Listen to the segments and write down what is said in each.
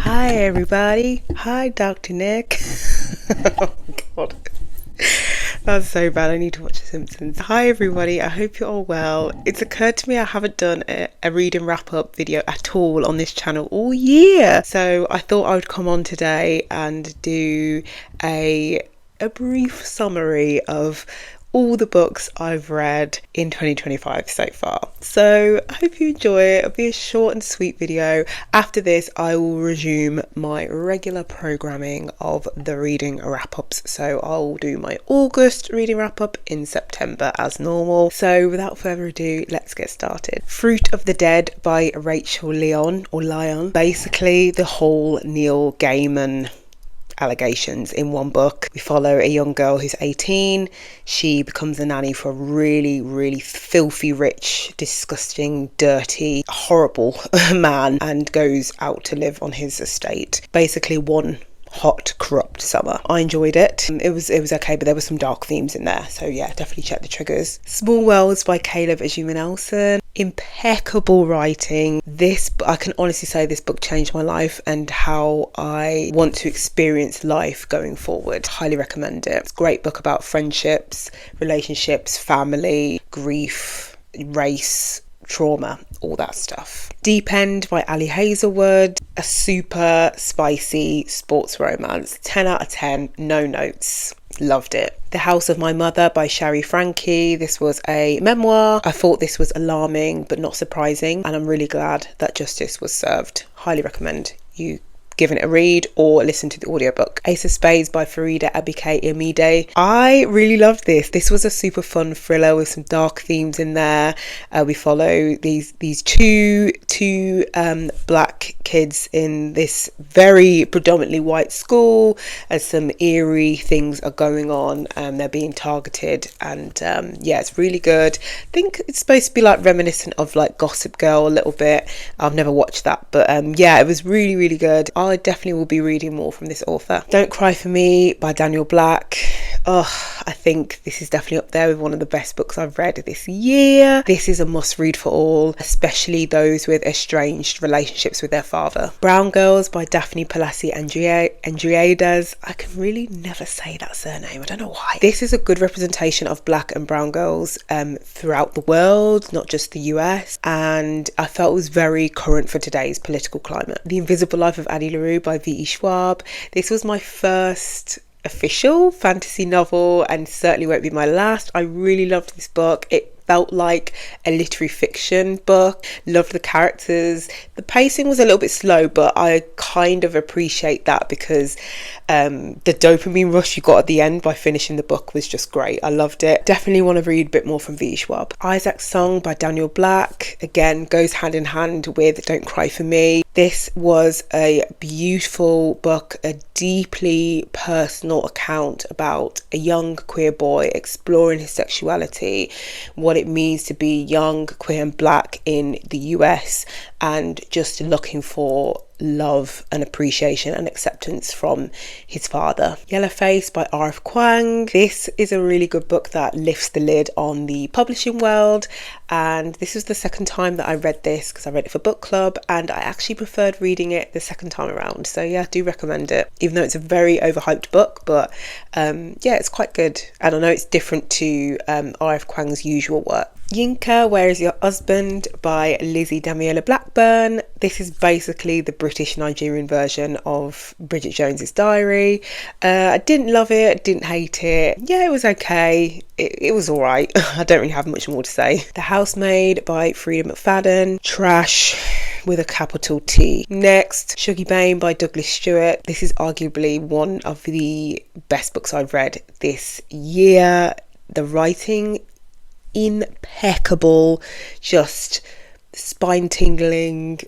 Hi everybody. Hi Dr. Nick. Oh god. That's so bad. I need to watch The Simpsons. Hi everybody. I hope you're all well. It's occurred to me I haven't done a read and wrap up video at all on this channel all year. So I thought I would come on today and do a brief summary of all the books I've read in 2025 so far. So I hope you enjoy it. It'll be a short and sweet video. After this, I will resume my regular programming of the reading wrap-ups. So I'll do my August reading wrap-up in September as normal. So without further ado, let's get started. Fruit of the Dead by Rachel Lyon. Basically the whole Neil Gaiman allegations in one book. We follow a young girl who's 18. She becomes a nanny for a really filthy rich, disgusting, dirty, horrible man and goes out to live on his estate. Basically one hot, corrupt summer. I enjoyed it. It was okay, but there were some dark themes in there. So yeah, definitely check the triggers. Small Worlds by Caleb Ajuman Nelson. Impeccable writing. I can honestly say this book changed my life and how I want to experience life going forward. Highly recommend it. It's a great book about friendships, relationships, family, grief, race, trauma, all that stuff. Deep End by Ali Hazelwood. A super spicy sports romance. 10 out of 10, no notes. Loved it. The House of My Mother by Shari Frankie. This was a memoir. I thought this was alarming but not surprising, and I'm really glad that justice was served. Highly recommend you giving it a read or listen to the audiobook. Ace of Spades by Farida Abike Imide. I really loved this. This was a super fun thriller with some dark themes in there. We follow these two black kids in this very predominantly white school as some eerie things are going on and they're being targeted, and yeah, it's really good. I think it's supposed to be like reminiscent of like Gossip Girl a little bit. I've never watched that, but yeah, it was really good. I definitely will be reading more from this author. Don't Cry for Me by Daniel Black. Oh, I think this is definitely up there with one of the best books I've read this year. This is a must read for all, especially those with estranged relationships with their father. Brown Girls by Daphne Palasi Andriades. I can really never say that surname. I don't know why. This is a good representation of black and brown girls throughout the world, not just the US, and I felt it was very current for today's political climate. The Invisible Life of Annie Laroo by V.E. Schwab. This was my first official fantasy novel and certainly won't be my last. I really loved this book. It felt like a literary fiction book. Loved the characters. The pacing was a little bit slow, but I kind of appreciate that because the dopamine rush you got at the end by finishing the book was just great. I loved it. Definitely want to read a bit more from V. Schwab. Isaac's Song by Daniel Black. Again, goes hand in hand with Don't Cry for Me. This was a beautiful book, a deeply personal account about a young queer boy exploring his sexuality, what it means to be young, queer and black in the US, and just looking for love and appreciation and acceptance from his father. Yellowface by R.F. Kuang. This is a really good book that lifts the lid on the publishing world, and this was the second time that I read this because I read it for book club and I actually preferred reading it the second time around. So yeah, I do recommend it, even though it's a very overhyped book, but yeah, it's quite good, and I know it's different to R.F. Kuang's usual work. Yinka, Where Is Your Husband by Lizzie Damiela Blackburn. This is basically the British Nigerian version of Bridget Jones's Diary. I didn't love it, didn't hate it. Yeah, it was okay. It was all right. I don't really have much more to say. The Housemaid by Frida McFadden. Trash with a capital T. Next, Suggy Bane by Douglas Stewart. This is arguably one of the best books I've read this year. The writing, impeccable, just spine tingling,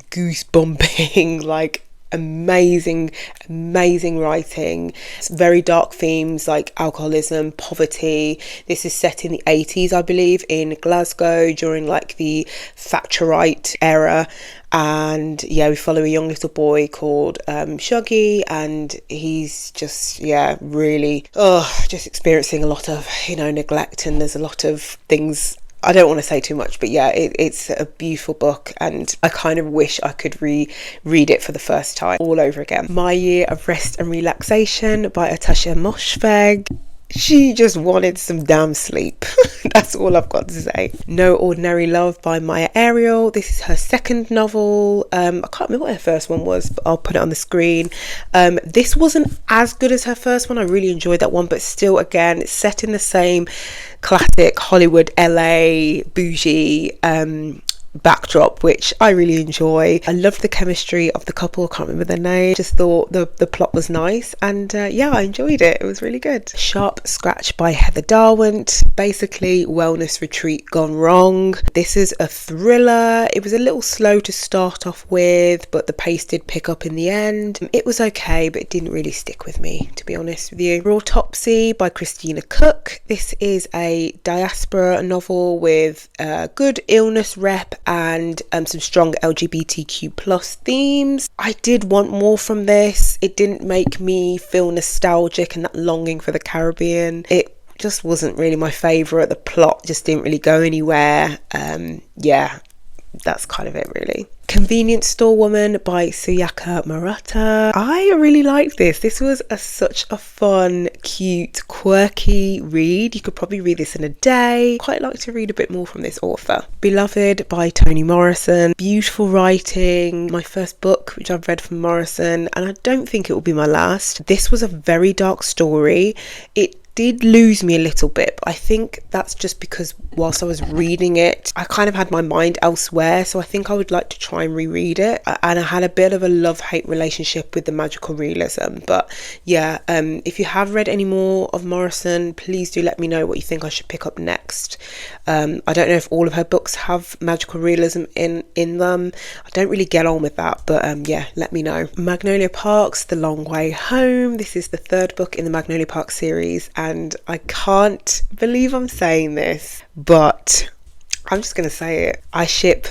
goose bumping, like amazing writing. It's very dark themes like alcoholism, poverty. This is set in the 80s, I believe, in Glasgow during like the Thatcherite era. And yeah, we follow a young little boy called Shuggy, and he's just, yeah, really just experiencing a lot of, neglect, and there's a lot of things I don't want to say too much, but yeah, it's a beautiful book, and I kind of wish I could read it for the first time all over again. My Year of Rest and Relaxation by Atasha Moshfegh. She just wanted some damn sleep. That's all I've got to say. No Ordinary Love by Maya Ariel. This is her second novel. I can't remember what her first one was, but I'll put it on the screen. This wasn't as good as her first one. I really enjoyed that one, but still, again, it's set in the same classic Hollywood, LA, bougie backdrop, which I really enjoy. I loved the chemistry of the couple. I can't remember their name. Just thought the plot was nice, and yeah, I enjoyed it. It was really good. Sharp Scratch by Heather Darwent. Basically, wellness retreat gone wrong. This is a thriller. It was a little slow to start off with, but the pace did pick up in the end. It was okay, but it didn't really stick with me, to be honest with you. Autopsy by Christina Cook. This is a diaspora novel with good illness rep and some strong LGBTQ plus themes. I did want more from this. It didn't make me feel nostalgic and that longing for the Caribbean. It just wasn't really my favourite. The plot just didn't really go anywhere. Yeah, that's kind of it really. Convenience Store Woman by Suyaka Murata. I really liked this. This was such a fun, cute, quirky read. You could probably read this in a day. Quite like to read a bit more from this author. Beloved by Toni Morrison. Beautiful writing. My first book, which I've read from Morrison, and I don't think it will be my last. This was a very dark story. It did lose me a little bit, but I think that's just because whilst I was reading it, I kind of had my mind elsewhere, so I think I would like to try and reread it. And I had a bit of a love-hate relationship with the magical realism. But yeah, if you have read any more of Morrison, please do let me know what you think I should pick up next. I don't know if all of her books have magical realism in them. I don't really get on with that, but yeah, let me know. Magnolia Parks, The Long Way Home. This is the third book in the Magnolia Park series, and I can't believe I'm saying this, but I'm just going to say it. I ship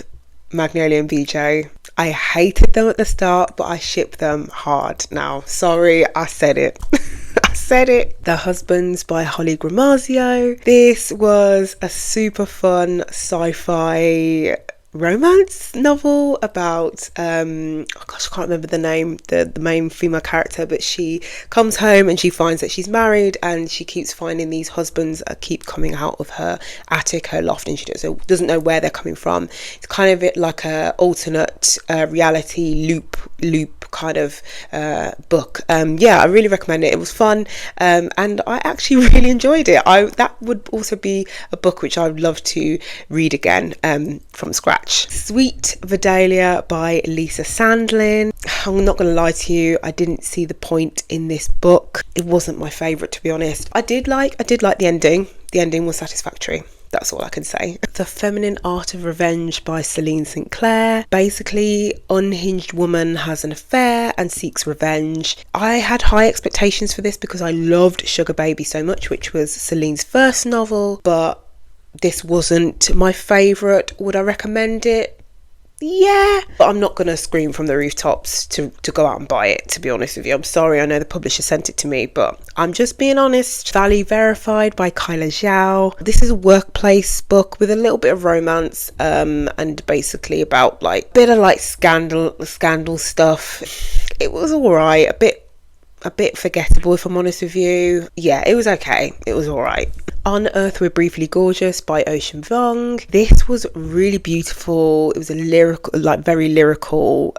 Magnolia and BJ. I hated them at the start, but I ship them hard now. Sorry, I said it. I said it. The Husbands by Holly Gramazio. This was a super fun sci-fi romance novel about oh gosh, I can't remember the name, the main female character, but she comes home and she finds that she's married, and she keeps finding these husbands that keep coming out of her attic, her loft, and she doesn't know where they're coming from. It's kind of like a alternate reality loop kind of book. Yeah, I really recommend it. It was fun, and I actually really enjoyed it. That would also be a book which I would love to read again from scratch. Sweet Videlia by Lisa Sandlin. I'm not going to lie to you, I didn't see the point in this book. It wasn't my favourite, to be honest. I did like the ending. The ending was satisfactory. That's all I can say. The Feminine Art of Revenge by Celine St. Clair. Basically, unhinged woman has an affair and seeks revenge. I had high expectations for this because I loved Sugar Baby so much, which was Celine's first novel, but this wasn't my favourite. Would I recommend it? Yeah, but I'm not going to scream from the rooftops to go out and buy it, to be honest with you. I'm sorry, I know the publisher sent it to me, but I'm just being honest. Valley Verified by Kyla Zhao. This is a workplace book with a little bit of romance, and basically about like bit of like scandal stuff. It was alright, a bit forgettable, if I'm honest with you. Yeah, it was okay. It was alright. On Earth We're Briefly Gorgeous by Ocean Vuong. This was really beautiful. It was a lyrical, like very lyrical,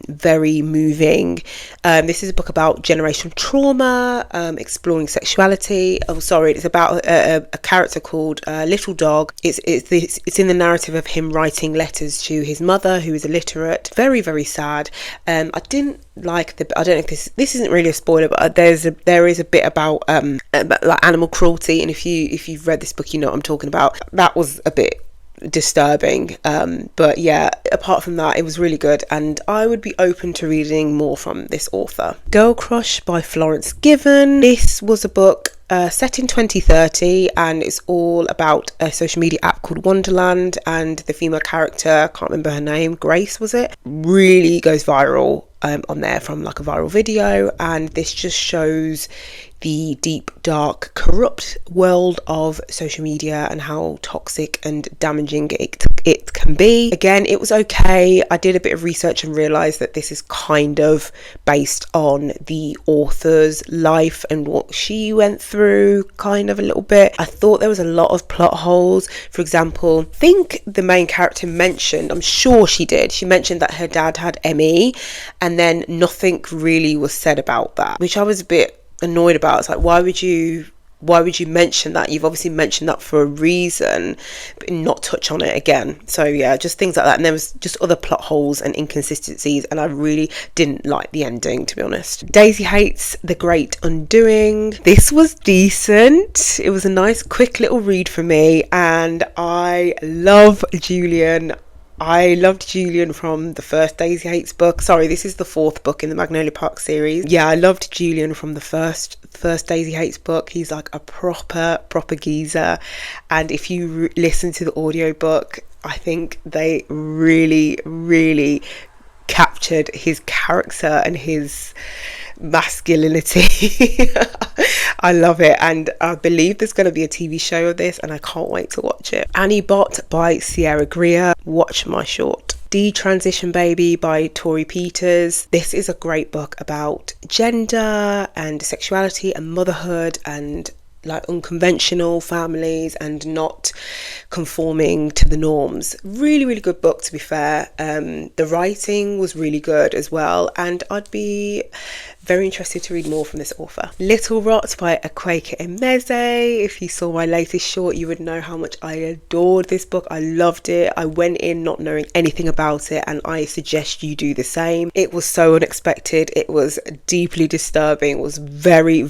very moving. This is a book about generational trauma, exploring sexuality. Oh, sorry, it's about a character called Little Dog. It's in the narrative of him writing letters to his mother, who is illiterate. Very, very sad. I didn't like I don't know if this isn't really a spoiler, but there is a bit about like animal cruelty, and if you've read this book, you know what I'm talking about. That was a bit disturbing, but yeah, apart from that, it was really good, and I would be open to reading more from this author. Girl Crush by Florence Given. This was a book set in 2030, and it's all about a social media app called Wonderland, and the female character, I can't remember her name, Grace was it, really goes viral on there from like a viral video. And this just shows the deep, dark, corrupt world of social media and how toxic and damaging it can be. Again, it was okay. I did a bit of research and realised that this is kind of based on the author's life and what she went through, kind of a little bit. I thought there was a lot of plot holes. For example, I think the main character mentioned, I'm sure she did, she mentioned that her dad had ME, and then nothing really was said about that, which I was a bit annoyed about. It's like, why would you mention that? You've obviously mentioned that for a reason, but not touch on it again. So yeah, just things like that. And there was just other plot holes and inconsistencies, and I really didn't like the ending, to be honest. Daisy hates The Great Undoing. This was decent. It was a nice quick little read for me, and I love Julian. I loved Julian from the first Daisy Hates book. Sorry, this is the 4th book in the Magnolia Park series. Yeah, I loved Julian from the first Daisy Hates book. He's like a proper geezer. And if you listen to the audiobook, I think they really captured his character and his masculinity. I love it, and I believe there's going to be a TV show of this, and I can't wait to watch it. Anniebot by Sierra Greer. Watch my short. Dransition Baby by Tori Peters. This is a great book about gender and sexuality and motherhood and like unconventional families and not conforming to the norms. Really good book, to be fair. The writing was really good as well, and I'd be very interested to read more from this author. Little Rot by Akwaeke Emeze. If you saw my latest short, you would know how much I adored this book. I loved it. I went in not knowing anything about it, and I suggest you do the same. It was so unexpected. It was deeply disturbing. It was very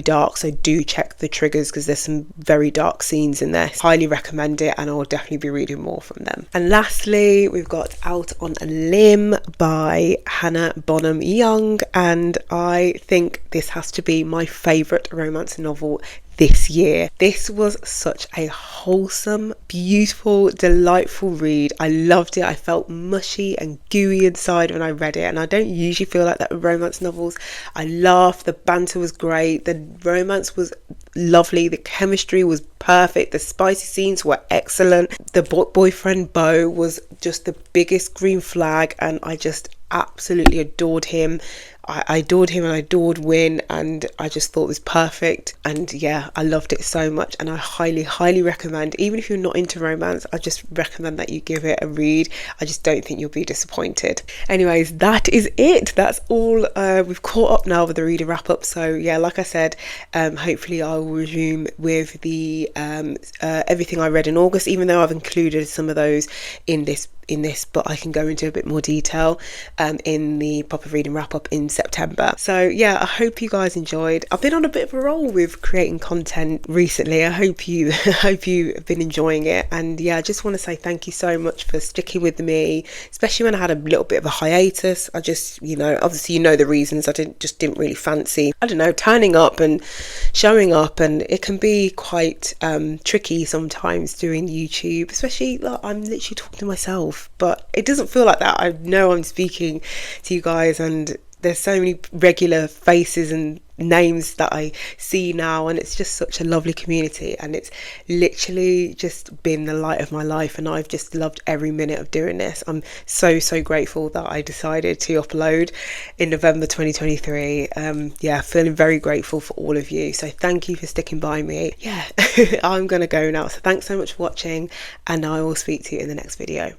dark, so do check the triggers because there's some very dark scenes in there. Highly recommend it, and I will definitely be reading more from them. And lastly, we've got Out on a Limb by Hannah Bonham Young, and I think this has to be my favourite romance novel this year. This was such a wholesome, beautiful, delightful read. I loved it. I felt mushy and gooey inside when I read it, and I don't usually feel like that with romance novels. I laughed, the banter was great, the romance was lovely, the chemistry was perfect, the spicy scenes were excellent. The boyfriend Beau was just the biggest green flag, and I just absolutely adored him. I adored him and I adored Win, and I just thought it was perfect. And yeah, I loved it so much, and I highly recommend, even if you're not into romance, I just recommend that you give it a read. I just don't think you'll be disappointed. Anyways, that is it. That's all. We've caught up now with the reader wrap up. So yeah, like I said, hopefully I will resume with the everything I read in August, even though I've included some of those in this, but I can go into a bit more detail in the proper reading wrap up in September. So yeah, I hope you guys enjoyed. I've been on a bit of a roll with creating content recently. I hope you have been enjoying it, and yeah, I just want to say thank you so much for sticking with me, especially when I had a little bit of a hiatus. I just, obviously the reasons. I didn't really fancy, turning up and showing up, and it can be quite tricky sometimes doing YouTube, especially like I'm literally talking to myself, but it doesn't feel like that. I know I'm speaking to you guys, and there's so many regular faces and names that I see now, and it's just such a lovely community, and it's literally just been the light of my life, and I've just loved every minute of doing this. I'm so grateful that I decided to upload in November 2023. Feeling very grateful for all of you, so thank you for sticking by me. I'm gonna go now, so thanks so much for watching, and I will speak to you in the next video.